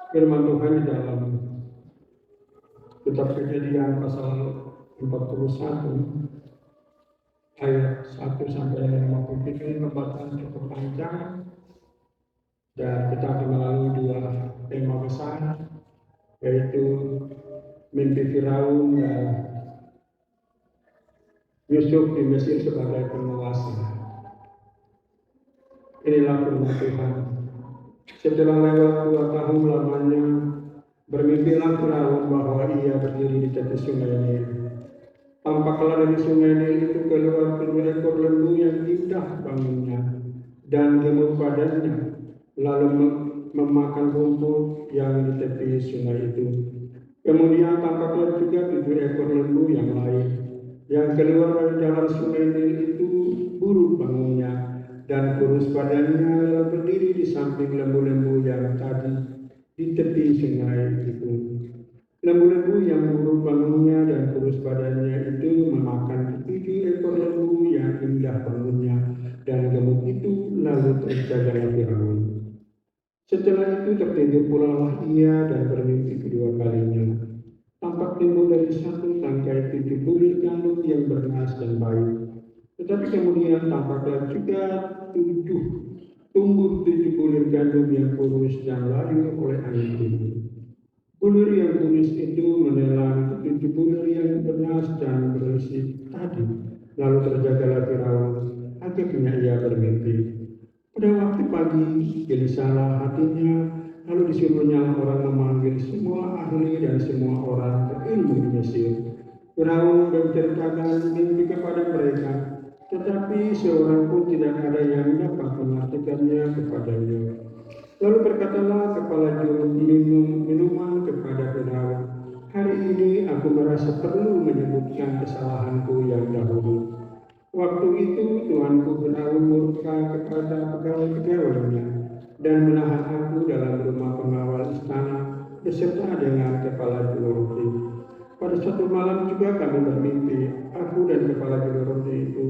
Firman Tuhan di dalam kitab Kejadian pasal 41 ayat 1 sampai 53 ini pembahasan cukup panjang, dan kita akan melalui dua tema besar, yaitu mimpi Firaun dan Yusuf di Mesir sebagai penguasa. Inilah firman Tuhan. Setelah lewat 2 tahun lamanya, bermimpilah Firaun bahwa ia berdiri di tepi sungai Nil. Tampaklah dari sungai Nil itu keluar 7 ekor lembu yang indah bangunnya dan gemuk badannya, lalu memakan rumput yang di tepi sungai itu. Kemudian tampaklah juga 7 ekor lembu yang lain yang keluar dari dalam sungai Nil itu, buruk bangunnya dan kurus badannya, lalu berdiri di samping lembu-lembu yang tadi di tepi sungai itu. Lembu-lembu yang buruk bangunnya dan kurus badannya itu memakan 7 ekor lembu yang indah bangunnya dan gemuk itu, lalu terjagalah Firaun. Setelah itu tertidur pula ia dan bermimpi kedua kalinya. Tampak timbul dari satu tangkai 7 bulir gandum yang bernas dan baik. Tetapi kemudian tampaklah juga tumbuh 7 bulir gandum yang kurus dan layu oleh angin timur. Bulir yang kurus itu menelan 7 bulir yang bernas dan bersih tadi. Lalu terjagalah Firaun, akhirnya ia bermimpi. Pada waktu pagi, gelisahlah hatinya, lalu disuruhnya orang memanggil semua ahli dan semua orang berilmu di Mesir. Firaun menceritakan mimpi kepada mereka, tetapi seorang pun tidak ada yang dapat mengartikannya kepadanya. Lalu berkatalah kepala juru minuman kepada Firaun, "Hari ini aku merasa perlu menyebutkan kesalahanku yang dahulu. Waktu itu Tuanku Firaun murka kepada pegawai-pegawainya dan menahan aku dalam rumah pengawal istana beserta dengan kepala juru roti. Pada suatu malam juga kami bermimpi, aku dan kepala juru roti itu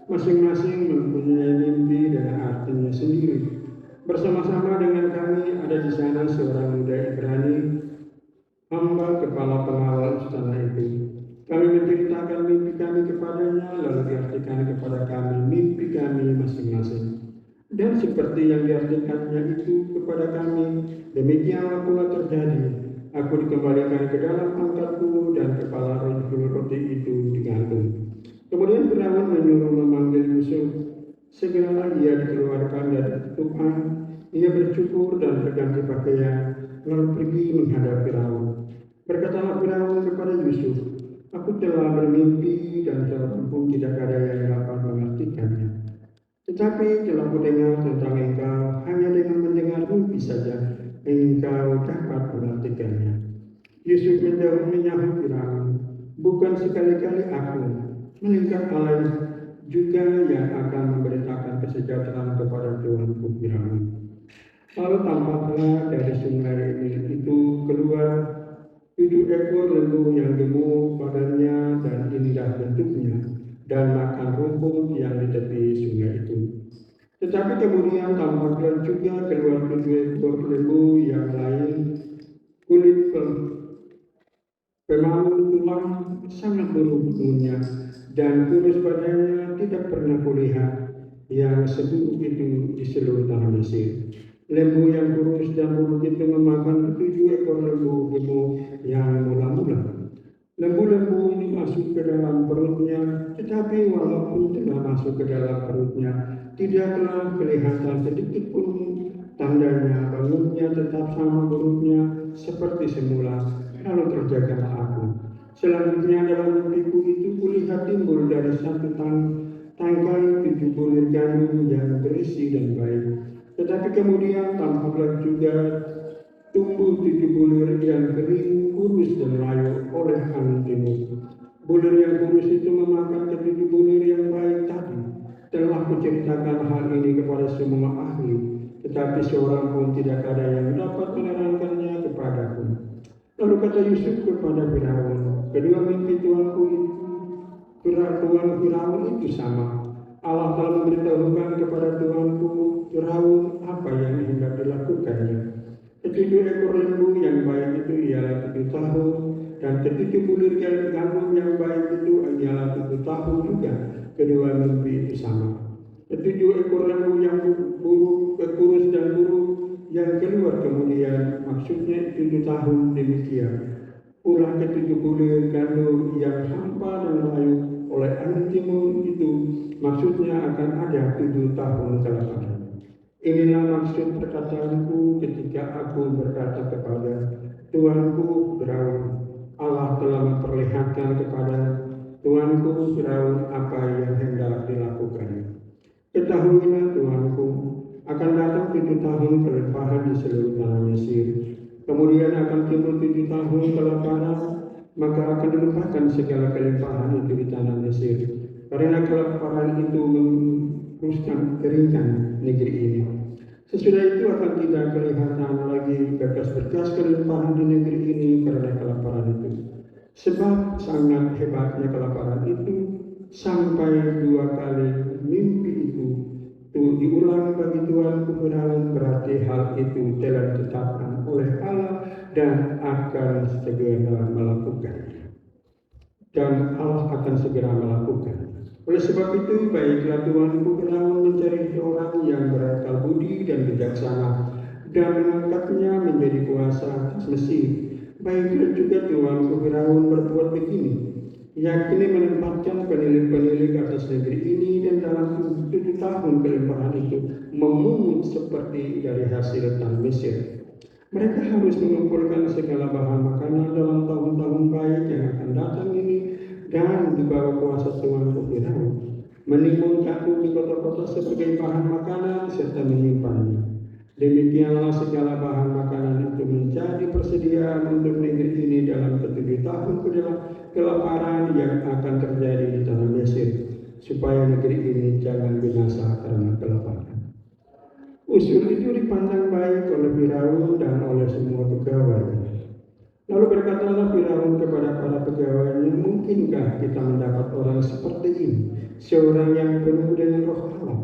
masing-masing mempunyai mimpi dengan artinya sendiri. Bersama-sama dengan kami ada di sana seorang muda Ibrani, hamba kepala pengawal istana itu. Kami menceritakan mimpi kami kepadanya, lalu diartikan kepada kami mimpi kami masing-masing. Dan seperti yang diartikannya itu kepada kami, demikianlah pula terjadi. Aku dikembalikan ke dalam pangkatku dan kepala roti itu digantung. Kemudian Firaun menyuruh memanggil Yusuf. Segera ia dikeluarkan dari tutupan. Ia bercukur dan berganti pakaian, lalu pergi menghadap Firaun. Berkatalah Firaun kepada Yusuf, "Aku telah bermimpi dan seorang pun tidak ada yang dapat mengartikannya. Tetapi telah kudengar tentang engkau, hanya dengan mendengar mimpi saja engkau dapat mengartikannya." Yusuf menyahut Firaun, "Bukan sekali-kali aku, melainkan Allah juga yang akan memberitakan kesejahteraan kepada Tuanku Firaun." Lalu tampaklah dari sungai Nil itu keluar 7 ekor lembu yang gemuk badannya dan indah bentuknya, dan makan rumput yang di tepi sungai itu. Tetapi kemudian tampaklah juga keluar 7 ekor lembu yang lain, kulit pemalu tulang sangat buruk bentuknya, dan kurus badannya tidak pernah kulihat yang seburuk itu di seluruh tanah Mesir. Lembu yang kurus dan buruk itu memakan 7 ekor lembu gemuk yang mula-mula. Lembu-lembu ini masuk ke dalam perutnya, tetapi walaupun telah masuk ke dalam perutnya, tidaklah kelihatan sedikit pun tandanya. Bangunnya tetap sama buruknya seperti semula, lalu terjagalah aku. Selanjutnya dalam mimpiku itu kulihat timbul dari satu tangkai 7 bulir gandum yang berisi dan baik. Tetapi kemudian tampaklah juga tumbuh 7 bulir yang kering, kurus dan layu oleh angin timur. Bulir yang kurus itu memakan ke-7 bulir yang baik tadi. Telah kuceritakan hal ini kepada semua ahli, tetapi seorang pun tidak ada yang dapat menerangkannya kepadaku. Lalu kata Yusuf kepada Firaun, "Kedua mimpi tuanku itu, Tuan Firaun itu sama. Allah telah memberitahukan kepada tuanku Firaun apa yang hendak dilakukannya." Ketujuh ekor lembu yang baik itu ialah 7 tahun, dan ketujuh bulir gandum yang baik itu ialah 7 tahun juga. Kedua mimpi itu sama. Ketujuh ekor lembu yang buruk, kurus dan buruk yang keluar kemudian, maksudnya 7 tahun demikian. Pula ketujuh bulir gandum yang hampa dan layu oleh angin timur itu, maksudnya akan ada 7 tahun kelaparan. Inilah maksud perkataanku ketika aku berkata kepada Tuanku Firaun, Allah telah memperlihatkan kepada Tuanku Firaun apa yang hendak dilakukan. Ketahuilah Tuanku, akan datang 7 tahun kelimpahan di seluruh tanah Mesir. Kemudian akan timbul 7 tahun kelaparan, maka akan dilupakan segala kelimpahan itu di tanah Mesir. Karena kelaparan itu keringkan negeri ini. Sesudah itu akan tidak kelihatan lagi bekas-bekas kelimpahan di negeri ini karena kelaparan itu. Sebab sangat hebatnya kelaparan itu sampai 2 kali mimpi itu diulang bagi Tuanku Firaun, berarti hal itu telah ditetapkan oleh Allah dan akan segera melakukannya. Dan Allah akan segera melakukan. Oleh sebab itu, baiklah Tuanku Firaun mencari orang yang berakal budi dan bijaksana dan mengangkatnya menjadi kuasa atas Mesir. Baiklah juga Tuanku Firaun berbuat begini, yakni menempatkan penilik-penilik atas negeri ini, dan dalam 7 tahun kelimpahan itu memungut seperti dari hasil tanah Mesir. Mereka harus mengumpulkan segala bahan makanan dalam tahun-tahun baik yang akan datang ini, dan dibawa kuasa Tuanku Firaun menimbun kayu di kota-kota sebagai bahan makanan serta menyimpannya. Demikianlah segala bahan makanan itu menjadi persediaan untuk negeri ini dalam 7 tahun kelaparan yang akan terjadi di tanah Mesir, supaya negeri ini jangan binasa karena kelaparan. Usul itu dipandang baik oleh Firaun dan oleh semua pegawai. Lalu berkatalah Firaun kepada para pegawainya, mungkinkah kita mendapat orang seperti ini, seorang yang penuh dengan roh Allah?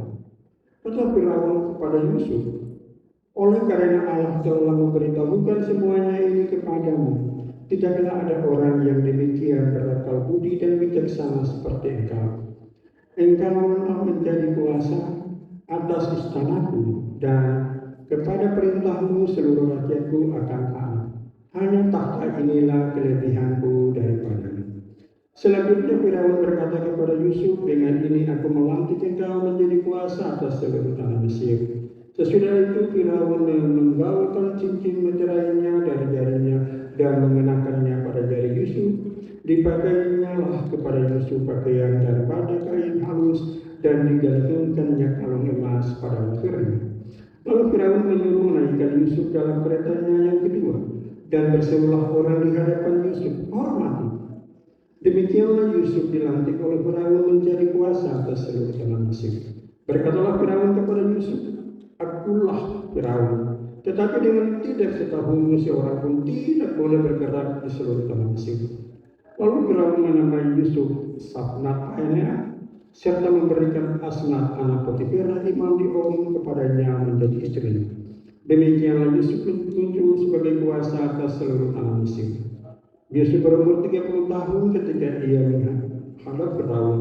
Kata Firaun kepada Yusuf, oleh karena Allah telah memberitahukan semuanya ini kepadamu, tidaklah ada orang yang demikian berakal budi dan bijaksana seperti engkau. Engkaulah menjadi kuasa atas istanaku, dan kepada perintahmu seluruh rakyatku akan taat. Hanya tahta inilah kelebihanku daripadanya. Selanjutnya Firaun berkata kepada Yusuf, dengan ini aku melantik engkau menjadi kuasa atas seluruh tanah Mesir. Sesudah itu Firaun menggaulkan cincin meterainya dari jarinya dan mengenakannya pada jari Yusuf. Dipakainya lah kepada Yusuf pakaian daripada kain halus dan digantungkannya kalung emas pada lehernya. Lalu Firaun menyuruh menaikkan Yusuf dalam keretanya yang kedua, dan berseulah orang di hadapan Yusuf, hormati. Demikianlah Yusuf dilantik oleh Firaun menjadi kuasa atas seluruh tanah Mesir. Berkatalah Firaun kepada Yusuf, akulah Firaun, tetapi dengan tidak setahumu seorang pun tidak boleh bergerak di seluruh tanah Mesir. Lalu Firaun menamai Yusuf Safnat Paneah, serta memberikan Asnat anak Potifera imam di On kepadanya menjadi istrinya. Demikianlah Yusuf muncul sebagai kuasa atas seluruh tanah Mesir. Yusuf berumur 30 tahun ketika ia menghadap Firaun,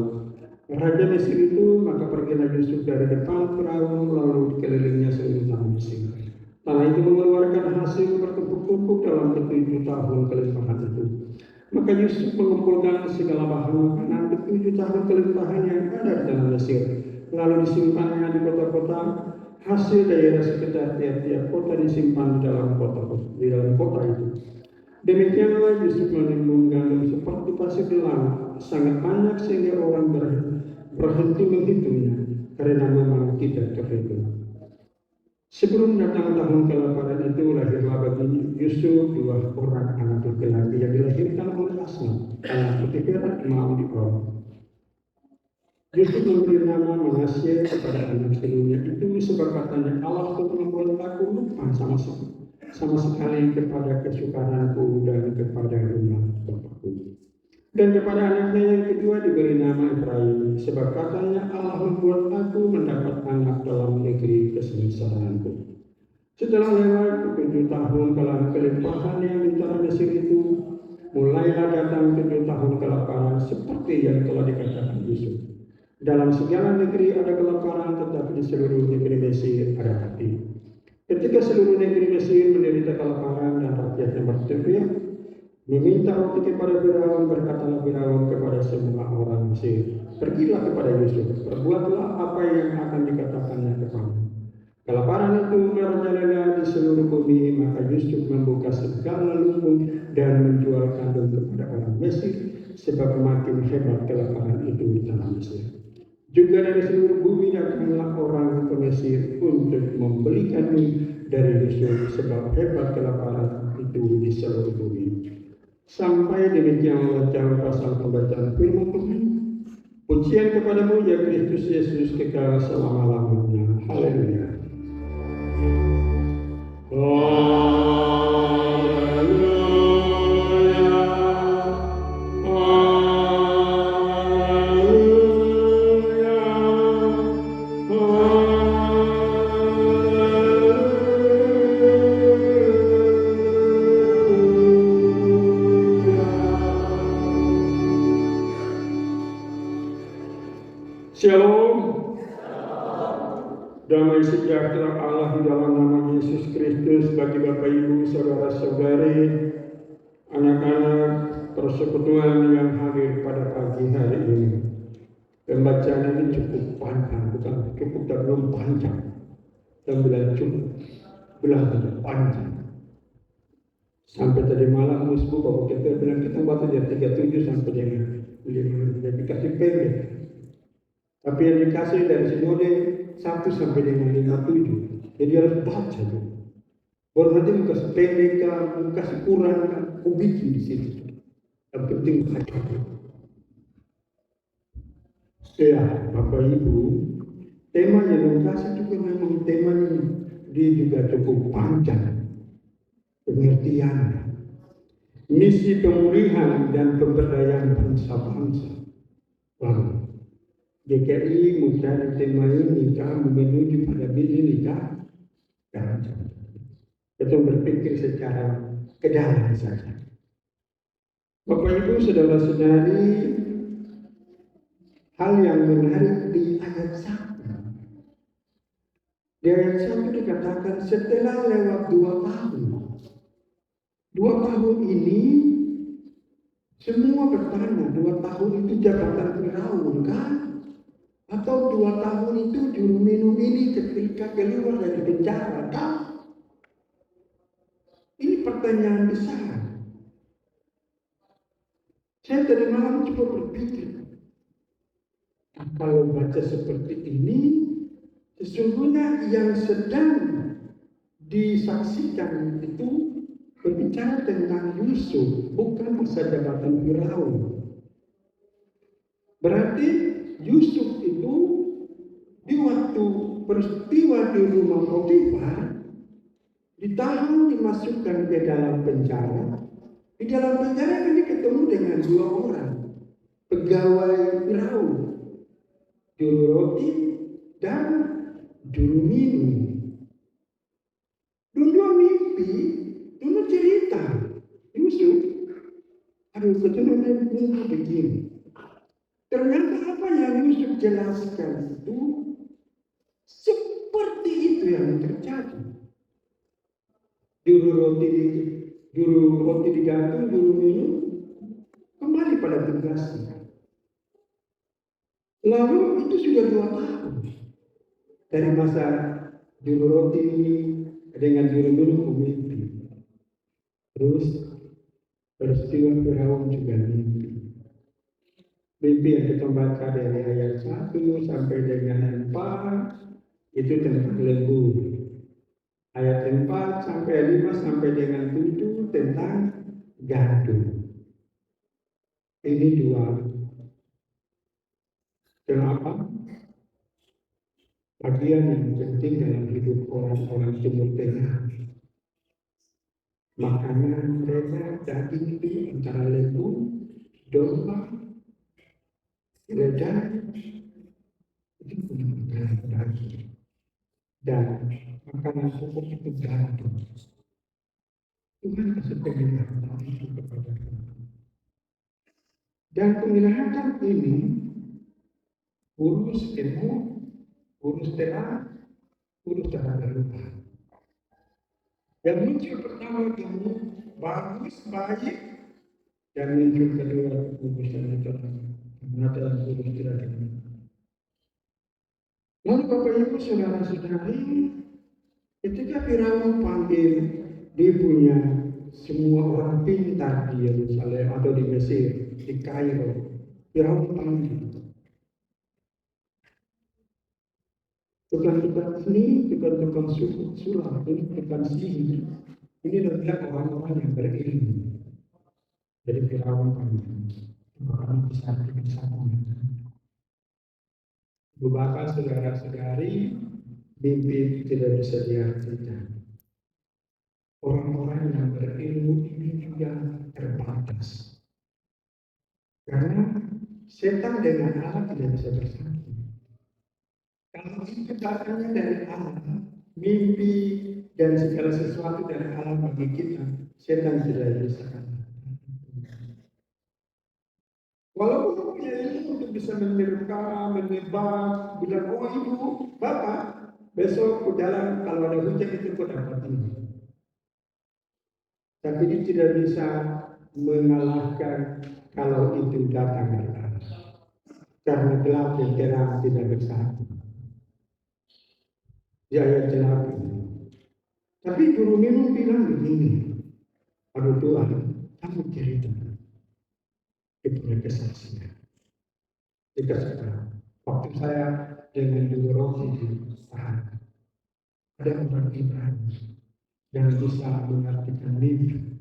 raja Mesir itu. Maka pergilah Yusuf dari depan Firaun, lalu dikelilingnya seluruh tanah Mesir. Tanah itu mengeluarkan hasil bertumpuk-tumpuk dalam 7 tahun kelimpahan itu. Maka Yusuf mengumpulkan segala bahan makanan 7 tahun kelimpahan yang ada di tanah Mesir, lalu disimpannya di kota-kota. Hasil daerah sekitar tiap-tiap kota disimpan di dalam kota itu. Demikianlah Yusuf menimbun gandum seperti pasir di laut, sangat banyak sehingga orang berhenti menghitungnya, karena memang tidak terhitung. Sebelum datang tahun kelaparan itu, lahirlah bagi Yusuf 2 orang anak laki-laki yang dilahirkan oleh Asnat, anak Potifera imam di On. Yusuf memberi nama Manasye kepada anak sulungnya itu, sebab katanya, Allah telah membuat aku lupa sama sekali kepada kesukaranku dan kepada rumah bapakku. Dan kepada anaknya yang kedua diberi nama Efraim, sebab katanya, Allah membuat aku mendapat anak dalam negeri kesengsaraanku. Setelah lewat 7 tahun kelimpahan yang di tanah Mesir itu, mulailah datang 7 tahun kelaparan seperti yang telah dikatakan Yusuf. Dalam segala negeri ada kelaparan, tetapi di seluruh negeri Mesir ada api. Ketika seluruh negeri Mesir menderita kelaparan dan rakyatnya berteriak, meminta roti kepada Firaun, berkatalah Firaun kepada semua orang Mesir, pergilah kepada Yusuf, perbuatlah apa yang akan dikatakannya kepadamu. Kelaparan itu merajalela di seluruh bumi, maka Yusuf membuka segala lumbung dan menjual kandung kepada orang Mesir, sebab makin hebat kelaparan itu di tanah Mesir. Juga dari seluruh bumi datanglah orang ke Mesir untuk membeli kandung dari Yusuf, sebab hebat kelaparan itu di seluruh bumi. Sampai demikianlah jauh pasal pembacaan firman Tuhan. Pujian kepadamu ya Kristus Yesus kekal selama-lamanya. Haleluya. Shalom. Damai sejahtera Allah di dalam nama Yesus Kristus bagi Bapak Ibu, saudara-saudari, anak-anak persekutuan yang hadir pada pagi hari ini. Pembacaan ini cukup panjang, bukan cukup dan belum panjang. Dan bilang cukup, bilang panjang. Sampai tadi malam musbu Bapak kita bilang kita baca dari 37 sampai dengan 5, jadi kasih pendek. Tapi yang dikasih dari sinode 1 sampai dengan 57. Jadi harus baca dulu. Baru nanti mau kasih pendek, mau kasih kurang, mau bikin di situ. Yang penting baca dulu. Ya, Bapak Ibu, tema yang dikasih juga memang tema ini. Dia juga cukup panjang. Pengertian. Misi pemulihan dan pemberdayaan bangsa-bangsa. Lalu. GKI mencari tema ini kamu menuju pada misi nikah dan itu berpikir secara ke dalam saja. Bapak Ibu saudara-saudari, hal yang menarik di ayat 1. Di ayat 1 dikatakan setelah lewat 2 tahun. 2 tahun ini semua bertanya, 2 tahun itu jabatan Firaun kan? Atau 2 tahun itu juru minum ini ketika keluar dari penjara kan? Ini pertanyaan besar. Saya tadi malam coba berpikir, kalau baca seperti ini, sesungguhnya yang sedang disaksikan itu berbicara tentang Yusuf, bukan masa jabatan Firaun. Berarti Yusuf itu di waktu peristiwa di rumah Potifar ditahan, dimasukkan ke dalam penjara. Di dalam penjara ini ketemu dengan 2 orang pegawai Firaun, juru roti dan juru minum. Dua mimpi, dua cerita Yusuf. Aduh, kecenderungan bunga begini. Ternyata apa yang Yusuf jelaskan itu seperti itu yang terjadi. Juru roti digantung, juru minum kembali pada tugasnya. Lalu itu sudah 2 tahun dari masa juru roti dengan juru minum mimpi. Terus peristiwa Firaun juga mimpi. Mimpi yang kita baca dari ayat 1 sampai dengan 4 itu tentang lembu. Ayat 4 sampai 5 sampai dengan 7 tentang gandum. Ini 2. Kenapa? Bagian yang penting dalam hidup orang-orang Timur Tengah. Makanan mereka daging itu antara lembu, domba, keledai, itu benar-benar daging. dan makanan pokok itu gantung. Tuhan kasih penglihatan itu kepada kita. Dan penglihatan ini urus ilmu, urus terang, urus cara berubah. Yang muncul pertama ilmu bagus, baik, dan muncul kedua urusan itu dalam urus tidak ada. Lalu Bapak Ibu saudara-saudari, ketika Firaun panggil dia punya semua orang pintar di Yerusalem atau di Mesir, di Kairo, Firaun panggil. Tukang-tukang seni, tukang-tukang sulap, ini tukang sihir. Ini adalah orang-orang yang berilmu. Jadi Firaun panggil. Orang bisa bersama. Ibu bapak, saudara-saudari, mimpi itu tidak bisa diartikan. Orang-orang yang berilmu ini juga terbatas. Karena setan dengan Allah tidak bisa bersatu. Kalau itu datangnya dari Allah, mimpi dan segala sesuatu dari Allah bagi kita, setan tidak bisa. Walaupun punya ilmu untuk bisa menerka, menebak, bilang, oh ibu, bapak, besok ke jalan kalau ada hujan itu kau dapat ini. Tapi dia tidak bisa mengalahkan kalau itu datang dari Allah. Karena gelap dan terang tidak bersatu. Di ayat gelap ini. Tapi guru minum bilang begini, aduh Tuhan, kamu cerita. Dia punya kesaksian. Jika sekarang, waktu saya dengan dua roti di tahan, ada orang Ibrani yang bisa mengartikan mimpi.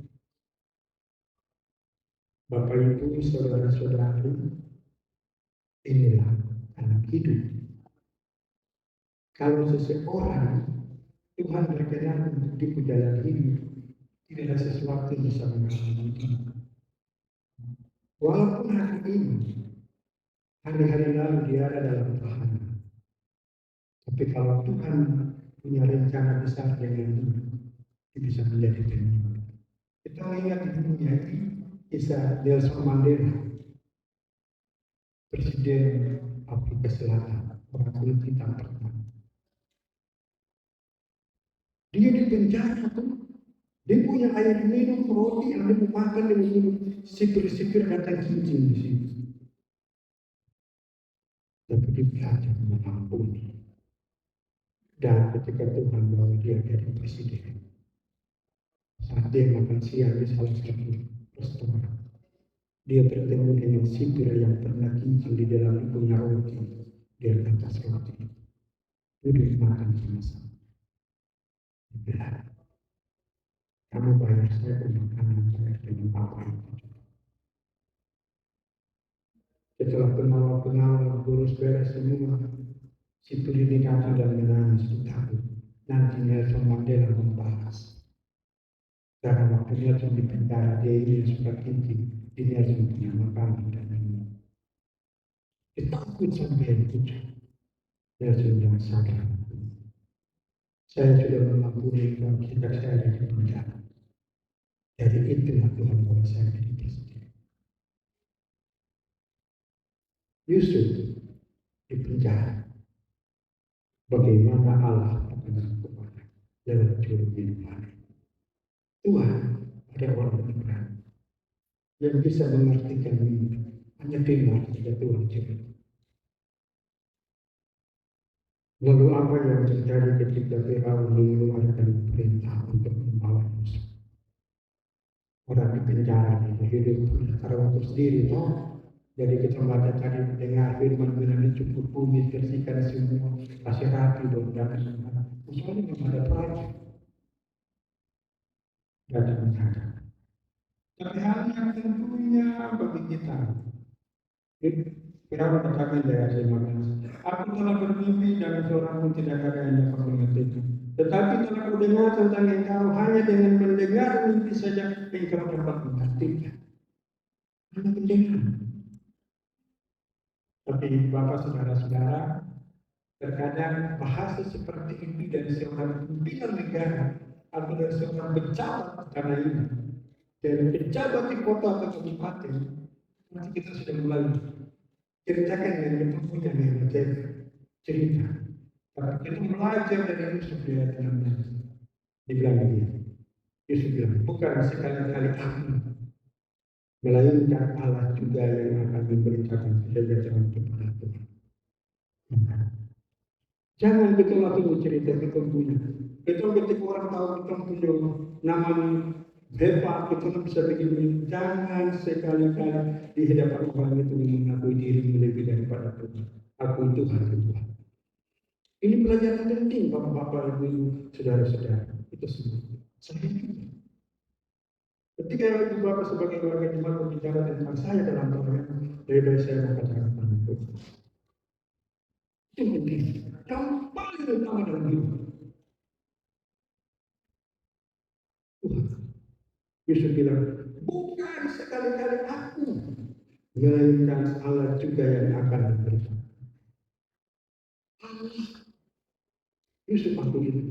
Bapak Ibu, saudara-saudari, inilah anak hidup. Kalau seseorang Tuhan berkenan untuk di jalan hidup, tidak ada sesuatu yang bisa mengalahkan dia. Walaupun hari ini, hari-hari lalu dia ada dalam tahanan. Tapi kalau Tuhan punya rencana besar dengan dia, dia bisa menjadi pemimpin. Kita lihat di dunia ini, kisah Nelson Mandela, Presiden Afrika Selatan, orang kulit hitam pertama. Dia di penjara tuh. Dia punya air minum, roti, yang dia makan, dia minum. Sipir-sipir datang cincin di sini. Tapi dia belajar mengampuni. Dan ketika Tuhan bawa dia jadi presiden, saat dia makan siang di salah satu restoran, dia bertemu dengan sipir yang pernah cincin di dalam punya roti. Dia atas roti. Duduk makan sama-sama. Dia bilang, kamu bayar saya makanan saya dengan apa itu. Setelah pengawal urus beres semua, sipir ini datang dan menangis. Takut nanti Nelson Mandela membahas. Karena waktu Nelson di penjara, dia ini suka kincing, di Nelson punya makanan dan minum. Dia takut sampai itu. Nelson yang sadar. Saya sudah mengampuni dan sejak saya ada di penjara. Jadi itulah Tuhan bawa saya jadi presiden. Yusuf di penjara. Bagaimana Allah akan kepada lewat juru bicara. Tuhan ada orang Ibrani yang bisa mengartikan mimpi. Hanya dengar saja Tuhan cerita. Lalu apa yang terjadi ketika Firaun mengeluarkan perintah untuk membawa Yusuf? Orang di penjara itu hidup karena untuk sendiri, toh. Jadi kita baca tadi mendengar firman Tuhan cukup bumi bersihkan semua, kasih rapi dong jangan semua. Soalnya memang ada proyek. Datang saja. Tapi hal yang tentunya bagi kita, Firaun katakan dari ayat 15, aku telah bermimpi dan seorang pun tidak ada yang dapat mengertikan. Tetapi telah aku dengar tentang engkau, hanya dengan mendengar mimpi saja engkau dapat mengertikan. Hanya mendengar. Tapi Bapak saudara-saudara, Terkadang bahasa seperti ini dari seorang pimpinan negara atau dari seorang pejabat tanah ini, dari pejabat di kota atau kabupaten, nanti kita sudah mulai ceritakan yang kita punya nih cerita. Tapi kita belajar dari Yusuf di ayat 16. Dibilang dia, Yusuf bilang, bukan sekali-kali aku, melainkan Allah juga yang akan memberitakan kejadian kepada Tuhan. Jangan betul langsung cerita kita punya. Betul ketika orang tahu kita punya nama hebat, kita bisa begini. Jangan sekali-kali di hadapan orang itu mengakui diri lebih daripada Tuhan. Aku Tuhan. Ini pelajaran penting bapak-bapak, ibu, saudara-saudara. Itu semua. Saya juga. Ketika ibu bapak sebagai warga jemaat berbicara tentang saya dalam Tuhan, lebih baik saya mengatakan tentang Tuhan. Itu penting. Yang paling utama dalam hidup. Tuhan. Yesus bilang, bukan sekali-kali aku, melainkan Allah juga yang akan bekerja. Allah, Yesus aku itu.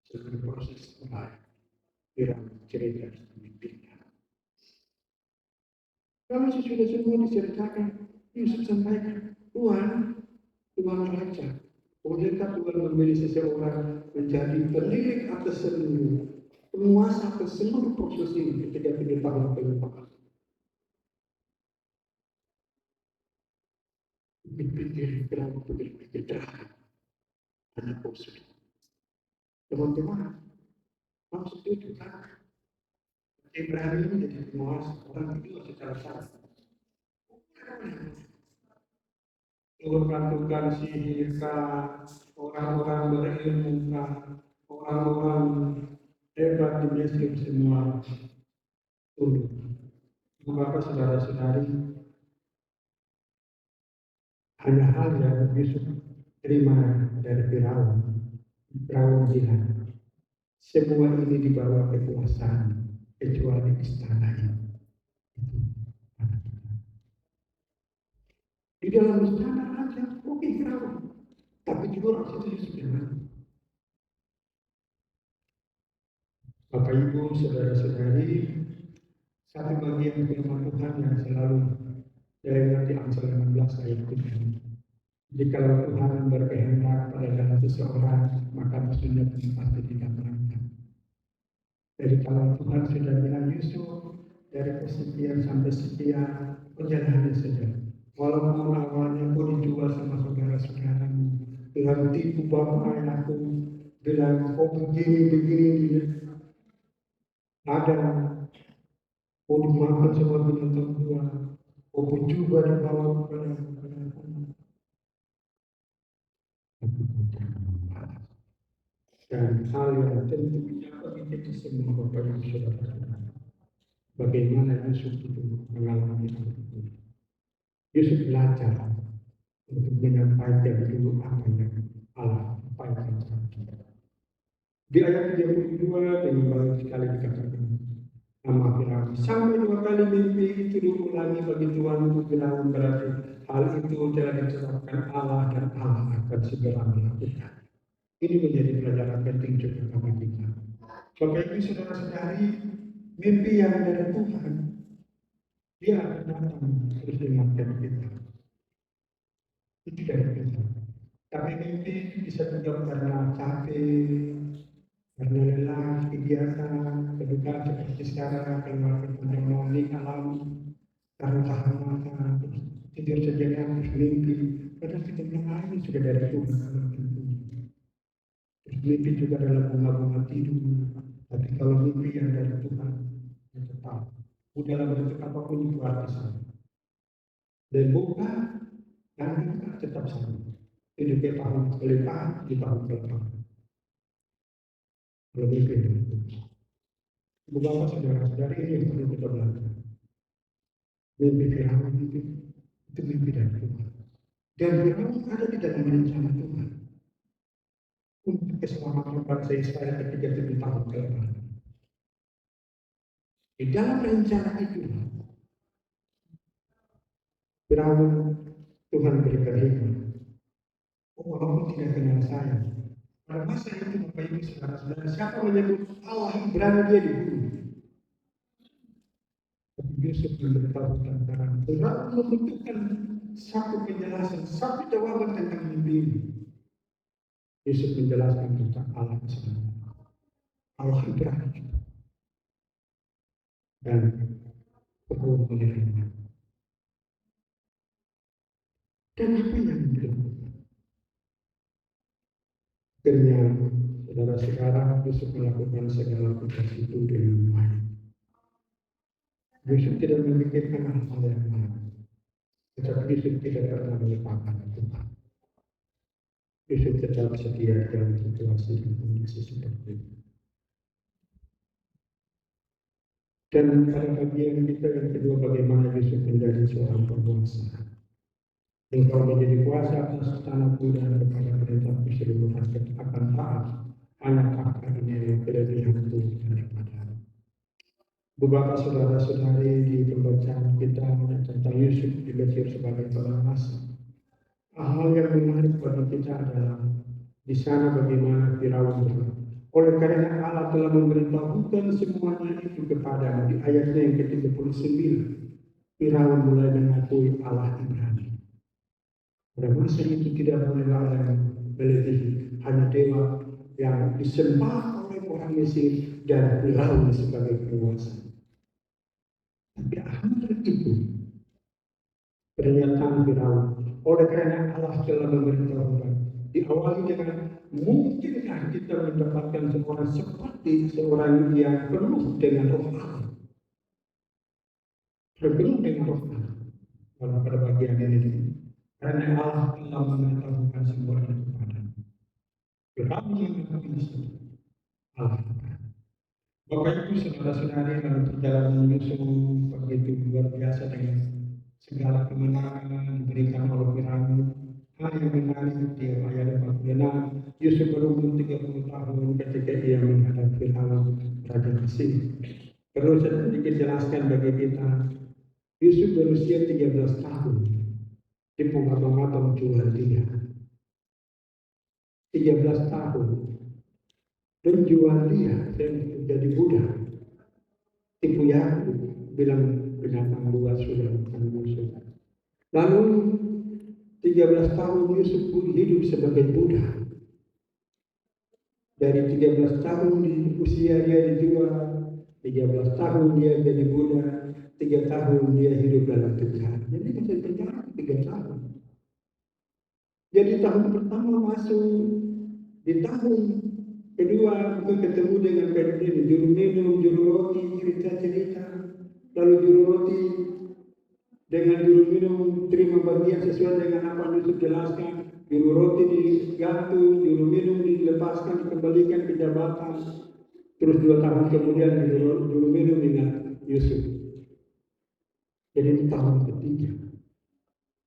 Sebagai proses lain, kiranya cerita pemimpinnya. Kalau sudah semua diceritakan, Yesus sampaikan, Tuhan raja. Kemudian Tuhan memilih seseorang menjadi pemilik atas seluruh, penguasa atas seluruh proses ini ketika 3 tahun penyembahan. Berpikir kenapa berpikir terakhir anak sudah. Teman-teman, maksud itu kan Ibrahim menjadi penguasa orang kedua secara syaraf. Melakukan sihir, orang-orang berilmu, orang-orang hebat di Mesir semua tunduk. Maka saudara-saudari, hanya hal yang Yusuf terima dari Firaun bilang, semua ini dibawa kekuasaan kecuali istana ini. Di dalam istana raja, oke Firaun, tapi di luar situ Yusuf bilang, Bapak Ibu, saudara-saudari, satu bagian firman Tuhan yang selalu dari nanti Amsal 16 ayat 7. Jika Tuhan berkehendak pada dalam seseorang, maka musuhnya pasti tidak berangkat. Jadi kalau Tuhan sudah bilang Yusuf dari kesekian sampai sekian, perjalanannya saja. Walaupun awalnya kau dijual sama saudara-saudaramu, Tuhan tipu bapak ayahku, bilang kau begini, ada kau dimakan sama binatang buas, kau juga dibawa kepada dan hal yang tentunya bagi kita semua Bapak Ibu Saudara, bagaimana Yusuf itu mengalami hal itu. Yusuf belajar untuk menyampaikan dulu apa yang Allah sampaikan kepada kita. Di ayat 32 dengan banyak sekali dikatakan nama Firaun. Sampai 2 kali mimpi itu diulangi bagi Tuhan Firaun, berarti hal itu telah ditetapkan Allah dan Allah akan segera melakukan. Ini menjadi pelajaran penting juga bagi kita. Bapak Ibu saudara-saudari, mimpi yang dari Tuhan, dia akan datang terus mengingatkan kita. Itu dari kita. Tapi mimpi bisa juga karena capek, karena lelah, kegiatan, kedukaan seperti sekarang, keluar kita melalui alam, karena kehangatan, tidur sejenak, terus mimpi. Padahal kita bilang ini sudah dari Tuhan. Mimpi juga dalam bunga-bunga tidur. Tapi kalau mimpi yang dari Tuhan, yang tetap. Dalam bentuk apapun itu arti sama. Dan bukan, nanti tetap sama. Hidup di tahun kelimpahan, di tahun kelimpahan. Kalau mimpi dari Tuhan. Beberapa saudara-saudari ini yang perlu kita belajar. Mimpi Firaun itu mimpi dari Tuhan. Dan Firaun ada di dalam rencana Tuhan. Untuk keselamatan bangsa Israel ketika 7 tahun ke depan. Di dalam rencana itu, Firaun Tuhan berikan hikmat. Walaupun tidak kenal saya. Pada masa itu Bapak Ibu Saudara-saudara, siapa menyebut Allah Ibrani dia dibunuh. Tapi Yusuf memberitahu tentang Tuhan membutuhkan satu penjelasan, satu jawaban tentang mimpi ini. Yusuf menjelaskan tentang Allah Israel. Allah Ibrani dan perlu menerima. Dan apa yang dilakukan? Akhirnya saudara-saudara Yusuf melakukan segala tugas itu dengan baik. Yusuf tidak memikirkan hal-hal yang lain, tetapi Yusuf tidak pernah melupakan Tuhan. Yusuf tetap setia dalam situasi dan kondisi seperti itu. Dan pada bagian kita yang kedua, bagaimana Yusuf menjadi seorang penguasa. Engkau menjadi kuasa atas tanah dan kepada perintahku seluruh rakyat akan taat. Hanya kakak ini yang kelebihanku daripada. Beberapa saudara-saudari di pembacaan kita tentang Yusuf di Mesir sebagai penguasa. Hal yang menarik bagi kita adalah di sana bagaimana Firaun berkata. Oleh karena Allah telah memberitahukan semuanya itu kepada di ayatnya yang ke-39. Firaun mulai mengakui Allah Ibrani. Pada masa itu tidak boleh yang melebihi, hanya dewa yang disembah oleh orang Mesir dan Firaun sebagai penguasa. Tapi akhir itu pernyataan Firaun, oleh karena Allah telah memberitahukan, diawali dengan mungkinkah kita mendapatkan seorang seperti seorang yang penuh dengan roh Allah, penuh dengan roh Allah. Kalau pada bagian ini, karena Allah telah memberitahukan semua itu kepada Firaun yang mengakui Allah. Bapak Ibu saudara-saudari dalam perjalanan Yusuf begitu luar biasa dengan segala kemenangan diberikan oleh Firaun. Hal yang menarik di ayat 46, Yusuf berumur 30 tahun ketika ia menghadapi Firaun Raja Mesir. Perlu saya sedikit jelaskan bagi kita, Yusuf berusia 13 tahun di pengatang-atang jual dia. 13 tahun dan jual dia dan jadi budak. Tipu Yakub bilang binatang buas sudah bukan Yusuf. Lalu 13 tahun Yusuf pun hidup sebagai budak. Dari 13 tahun di usia dia dijual, 13 tahun dia jadi budak, 3 tahun dia hidup dalam penjara. Jadi masih penjara 3 tahun. Jadi tahun pertama masuk, di tahun kedua ketemu dengan Pedro, juru minum, juru roti, cerita-cerita. Lalu juru roti dengan juru minum terima bagian sesuai dengan apa yang Yusuf jelaskan. Juru roti digantung, juru minum dilepaskan, dikembalikan ke jabatan. Terus 2 tahun kemudian juru minum dengan Yusuf. Jadi tahun ketiga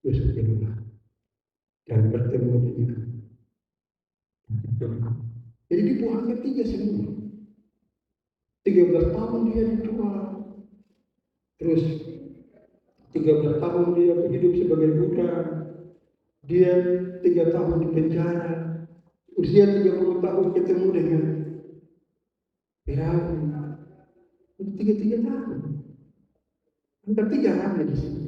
Yusuf keluar dan bertemu dengan. Jadi di buah ketiga semua. 13 tahun dia dijual. Terus 13 tahun dia hidup sebagai budak. Dia 3 tahun di penjara. Usia 30 tahun ketemu dengan Firaun. 3 tahun. Angka 3 ramai di sini.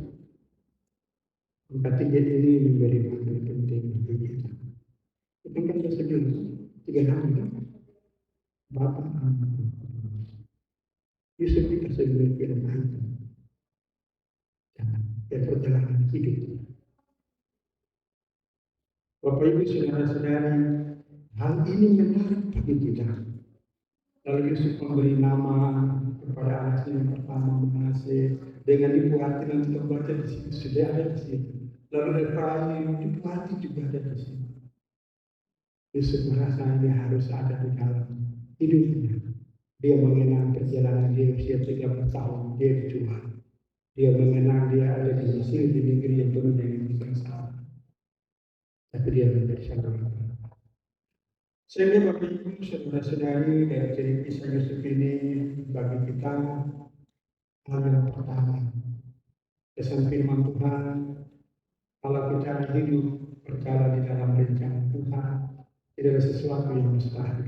Angka 3 ini memberi makna penting bagi kita. Kita kan sedih. 3 ramai. Bapak Yusuf dikasih memiliki itu. Dan perjalanan hidup. Bapak Ibu saudara-saudari, hal ini menarik bagi kita. Lalu Yusuf memberi nama kepada anaknya yang pertama Manasye dengan Ibu Hati nanti membaca di situ sudah ada di situ. Lalu Efraim Ibu Hati juga ada di situ. Yusuf merasa ini harus ada di dalam hidupnya. Dia mengenang perjalanan dia usia 30 tahun dia dijual. Dia mengenang dia ada di Mesir, di negeri yang penuh dengan kesengsaraan. Tapi dia menjadi saudara. Sehingga Bapak Ibu saudara-saudari dari cerita kisah Yusuf ini bagi kita hal yang pertama kesan firman Tuhan Kalau kita hidup berjalan di dalam rencana Tuhan, tidak ada sesuatu yang mustahil.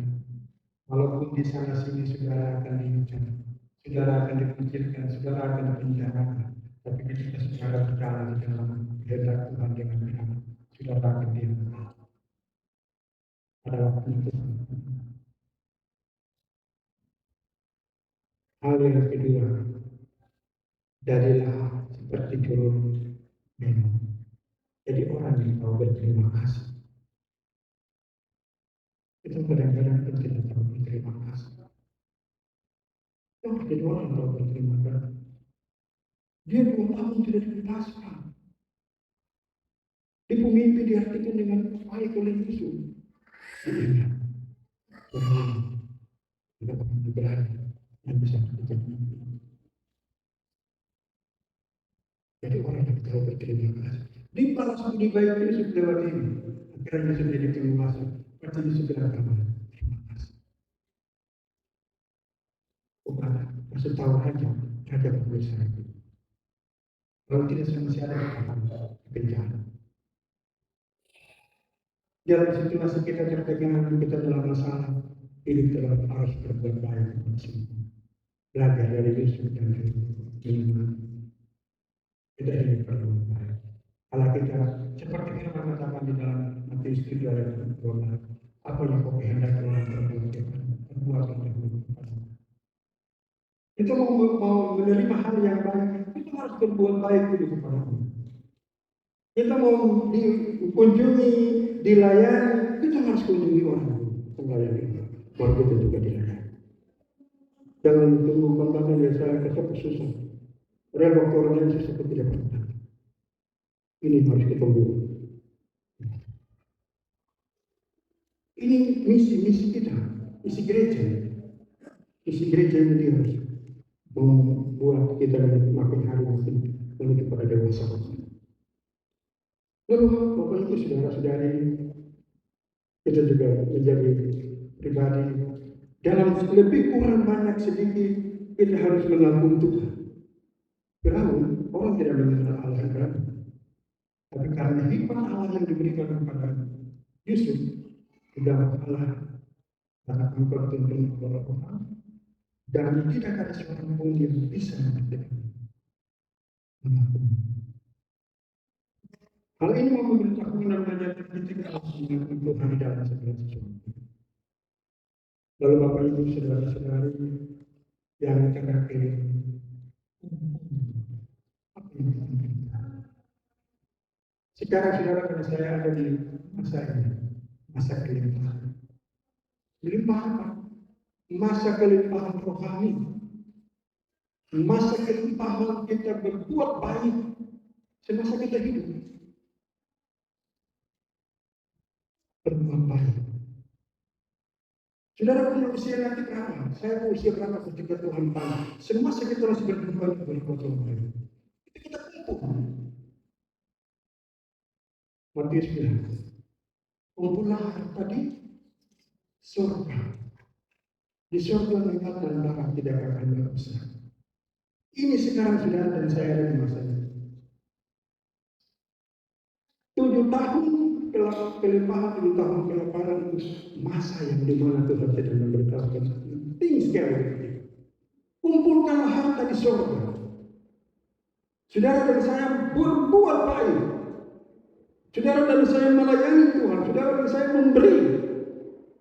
Walaupun di sana sini saudara akan dihujat, saudara akan dikucilkan, saudara akan dipenjarakan, tapi ketika saudara berjalan di dalam kehendak Tuhan dengan benar, saudara akan diangkat. Pada waktu itu, hal yang kedua, jadilah seperti jurun minum. Jadi orang yang tahu berterima kasih. Itu kadang-kadang kita tidak tahu berterima kasih. Yang kedua orang tahu berterima kasih. Dia 2 tahun tidak dibebaskan. Di pemimpin diartikan dengan baik oleh Yesus. Dia berani, berani yang bisa kita pemimpin. Jadi orang yang tahu berterima kasih. Dibalas budi baik Yesus lewat ini. Akhirnya Yesus jadi penguasa. Pasti Yesus bilang kabar. Terima kasih. Bukan, kasih tahu aja. Raja berbesar itu. Kalau tidak masih ada penjara. Dalam situasi kita tertekan, kita dalam masalah, hidup dalam harus berbuat baik. Belajar dari Yesus dan dari iman. Kita ini berbuat baik. Kalau kita seperti firman katakan di dalam Matius 7 ayat 12, apa yang kau kehendaki orang berbuat berbuat kita mau menerima hal yang baik, kita harus berbuat baik dulu kepada Allah. Kita mau dikunjungi, dilayani, kita harus kunjungi orang melayani. Baru kita juga dilayani. Jangan tunggu kontaknya dia saya kesep susah. Padahal waktu orang yang susah kita tidak pernah. Ini harus kita buat. Ini misi kita, misi gereja. Misi gereja ini harus membuat kita makin hari makin menuju pada dewasa. Lalu Bapak Ibu saudara-saudari, kita juga menjadi pribadi dalam lebih kurang banyak sedikit kita harus mengakui Tuhan. Beraun, orang tidak mengenal Allah yang beraun. Tapi karena hikmat Allah yang diberikan kepada Yusuf, sudah Allah akan mempertuntun orang-orang dan tidak ada seorang pun yang bisa mengerti. Hal ini memberitahu namanya ketika Tuhan di dalam segala sesuatu. Lalu Bapak Ibu saudara-saudari yang terkait apa yang kita. Sekarang saudara karena saya ada di masa ini, masa kelimpahan. Kelimpahan apa? Masa kelimpahan rohani. Masa kelimpahan kita berbuat baik semasa kita hidup. Berbuat baik. Saudara punya usia nanti berapa? Saya punya usia berapa ketika Tuhan panggil? Semasa kita masih berbuat baik. Itu kita kumpul. Matius bilang, kumpulah harta di surga. Di surga nikmat dan darah tidak akan berpisah. Ini sekarang saudara dan saya ada di masa ini. 7 tahun kelimpahan, 7 tahun kelaparan itu masa yang dimana Tuhan sedang memberitahukan penting sekali. Kumpulkanlah harta di surga. Saudara dan saya berbuat baik. Saudara dan saya melayani Tuhan. Saudara dan saya memberi.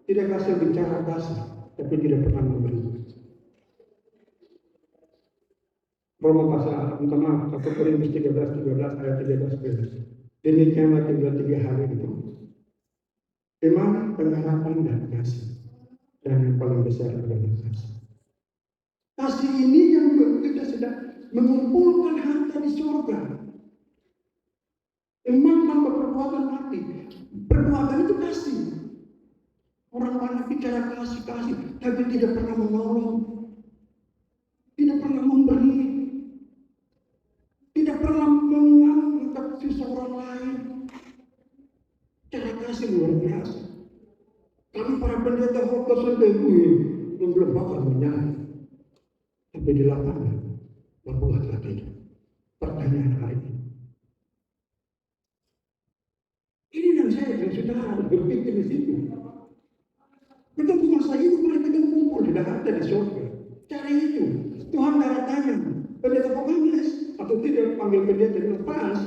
Tidak kasih bicara kasih, tapi tidak pernah memberi. Roma pasal, minta maaf, 1 Korintus 13 ayat 13. Demikianlah tinggal 3 hari itu. Iman, pengharapan, dan kasih. Dan yang paling besar adalah kasih. Kasih ini yang kita sedang mengumpulkan harta di surga. Iman tanpa perbuatan mati. Perbuatan itu kasih. Orang banyak bicara kasih, tapi tidak pernah menolong. Tidak pernah memberi. Tidak pernah mengangkat seseorang lain. Cara kasih luar biasa. Kami para pendeta fokus sampai belum bakal menyala. Tapi di lapangan berbuatlah tidak. Pertanyaan hari ini. yang saya dan saudara berpikir di situ. Kita masa hidup mereka kita kumpul di Jakarta di surga. Cari itu. Tuhan darah tanya, pendeta Pekamis atau tidak panggil pendeta lepas,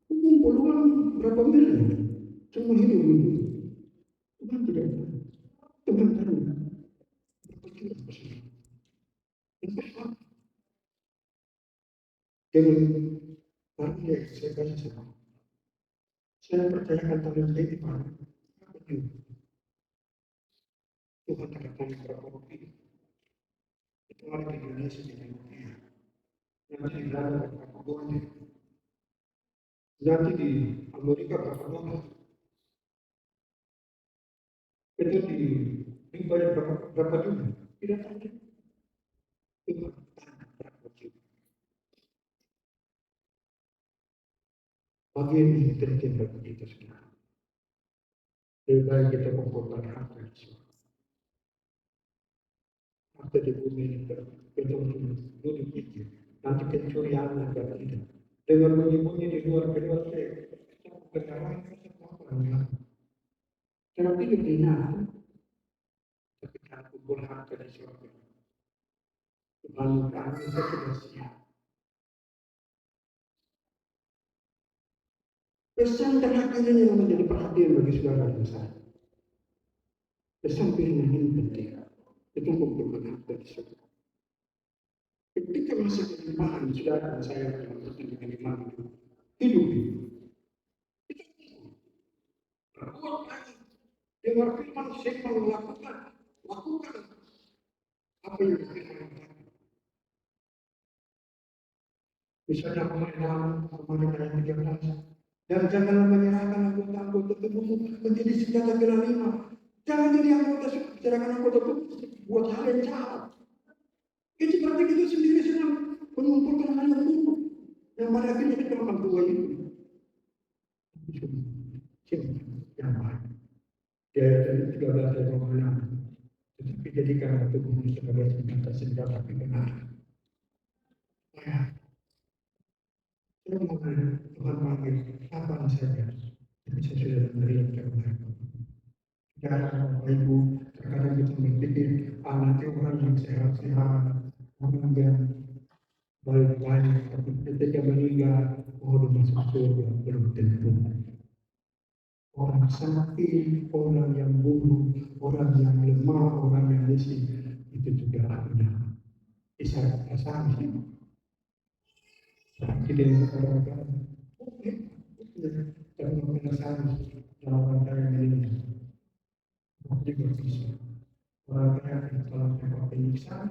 kumpul uang berapa miliar, semua hidup itu. Tuhan tidak tahu. Tuhan tahu. Berpikir apa sih? Dengan artinya saya kasih sama. Saya percayakan tangan saya di mana. Tuhan akan tanya berapa rupiah. Itu ada di Indonesia dengan rupiah. Nanti di Belanda berapa dolar. Nanti di Amerika berapa dolar. Itu dibayar berapa juta. Tidak ada. Tuhan tanya berapa juta. Bagian ini terjadi bagi kita sekarang. Lebih baik kita kumpulkan harta di surga. Harta di bumi ini betul-betul dipikir. Nanti pencurian akan tidak. Dengan bunyi-bunyi di luar saya, keterangan apa? Karena hidup di neraka, tapi kalau kumpul harta di surga, kebalukan kita sudah siap. Pesan terakhir ini yang menjadi perhatian bagi saudara dan saya. Pesan pilihan ini penting. Itu kumpulkan harta di surga. Ketika masih kelimpahan saudara dan saya dalam pertandingan iman hidup ini, berbuat lagi. Dengar firman saya lakukan apa yang difirmankan. Misalnya pemahaman ayat 13. Dan janganlah menyerahkan anggota-anggota tubuhmu menjadi senjata bela lima. Jangan jadi serahkan anggota tubuh buat hal yang jahat. Itu berarti kita sendiri sedang mengumpulkan hal yang buruk. Yang pada akhirnya kita akan tua itu. Yang baik. Di ayat 13 ayat 26. Tetapi jadikan tubuhmu sebagai senjata kebenaran. Ya. Saya mengenai Tuhan panggil kapan saja, tapi saya sudah memberi yang terbaik. Jangan Bapak Ibu, terkadang kita berpikir, nanti orang yang sehat-sehat, orang yang baik-baik, tapi ketika meninggal, dia masuk surga, belum tentu. Orang sakit, orang yang buruk, orang yang lemah, orang yang miskin, itu juga ada. Bisa kasih. Tidak orang-orang tapi penasaran jawaban dari ini waktu berpisah orang-orang yang telah dapat penyiksaan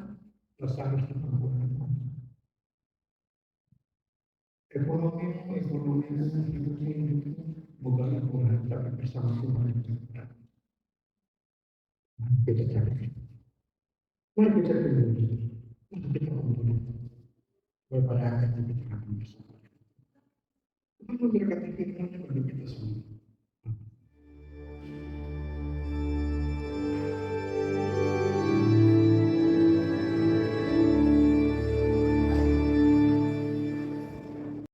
tersalah kemampuan ekonomi hidupnya bukan Tuhan tapi bersama Tuhan kita cari mari kita kembali mari kita kembali beberapa akan kita akan bersama Tuhan memberkati firman-Nya bagi kita semua.